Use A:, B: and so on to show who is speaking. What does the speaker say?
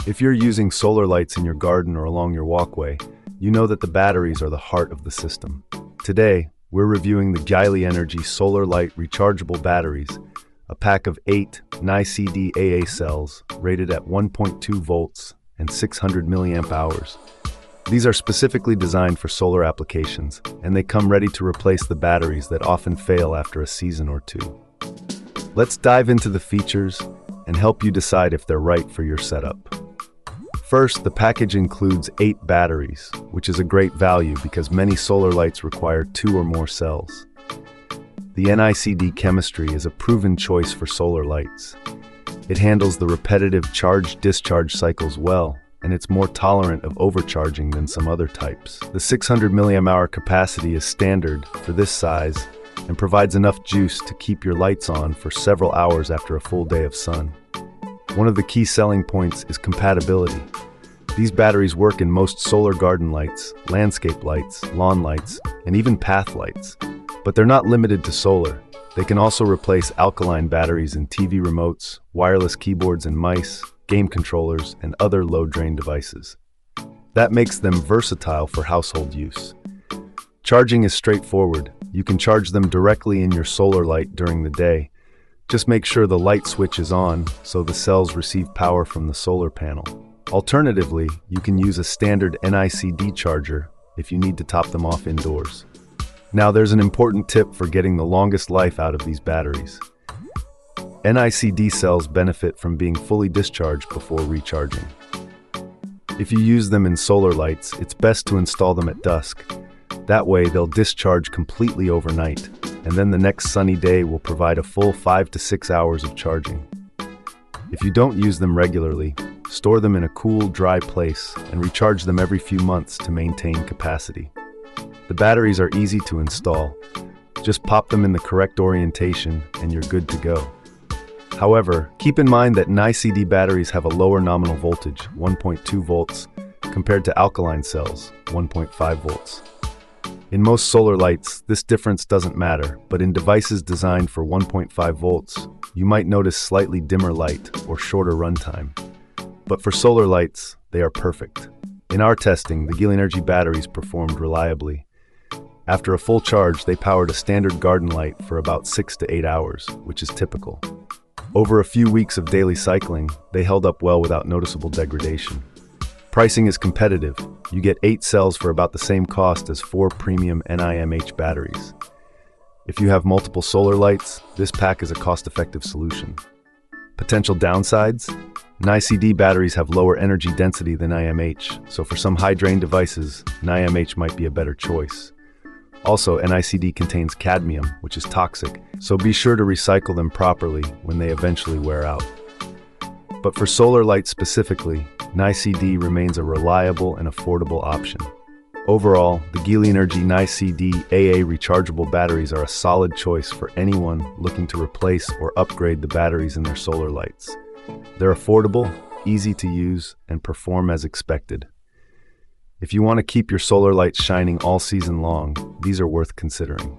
A: If you're using solar lights in your garden or along your walkway, you know that the batteries are the heart of the system. Today, we're reviewing the GEILIENERGY Solar Light Rechargeable Batteries, a pack of 8 NiCd AA cells rated at 1.2 volts and 600 milliamp hours. These are specifically designed for solar applications, and they come ready to replace the batteries that often fail after a season or two. Let's dive into the features and help you decide if they're right for your setup. First, the package includes 8 batteries, which is a great value because many solar lights require 2 or more cells. The NiCd chemistry is a proven choice for solar lights. It handles the repetitive charge-discharge cycles well, and it's more tolerant of overcharging than some other types. The 600 mAh capacity is standard for this size and provides enough juice to keep your lights on for several hours after a full day of sun. One of the key selling points is compatibility. These batteries work in most solar garden lights, landscape lights, lawn lights, and even path lights. But they're not limited to solar. They can also replace alkaline batteries in TV remotes, wireless keyboards and mice, game controllers, and other low-drain devices. That makes them versatile for household use. Charging is straightforward. You can charge them directly in your solar light during the day. Just make sure the light switch is on so the cells receive power from the solar panel. Alternatively, you can use a standard NiCd charger if you need to top them off indoors. Now there's an important tip for getting the longest life out of these batteries. NiCd cells benefit from being fully discharged before recharging. If you use them in solar lights, it's best to install them at dusk. That way they'll discharge completely overnight, and then the next sunny day will provide a full 5 to 6 hours of charging. If you don't use them regularly, store them in a cool, dry place and recharge them every few months to maintain capacity. The batteries are easy to install. Just pop them in the correct orientation and you're good to go. However, keep in mind that NiCd batteries have a lower nominal voltage, 1.2 volts, compared to alkaline cells, 1.5 volts. In most solar lights, this difference doesn't matter, but in devices designed for 1.5 volts, you might notice slightly dimmer light or shorter runtime. But for solar lights, they are perfect. In our testing, the GEILIENERGY batteries performed reliably. After a full charge, they powered a standard garden light for about 6 to 8 hours, which is typical. Over a few weeks of daily cycling, they held up well without noticeable degradation. Pricing is competitive. You get 8 cells for about the same cost as 4 premium NiMH batteries. If you have multiple solar lights, this pack is a cost-effective solution. Potential downsides? NiCd batteries have lower energy density than NiMH, so for some high-drain devices, NiMH might be a better choice. Also, NiCd contains cadmium, which is toxic, so be sure to recycle them properly when they eventually wear out. But for solar lights specifically, NiCd remains a reliable and affordable option. Overall, the GEILIENERGY NiCd AA rechargeable batteries are a solid choice for anyone looking to replace or upgrade the batteries in their solar lights. They're affordable, easy to use, and perform as expected. If you want to keep your solar lights shining all season long, these are worth considering.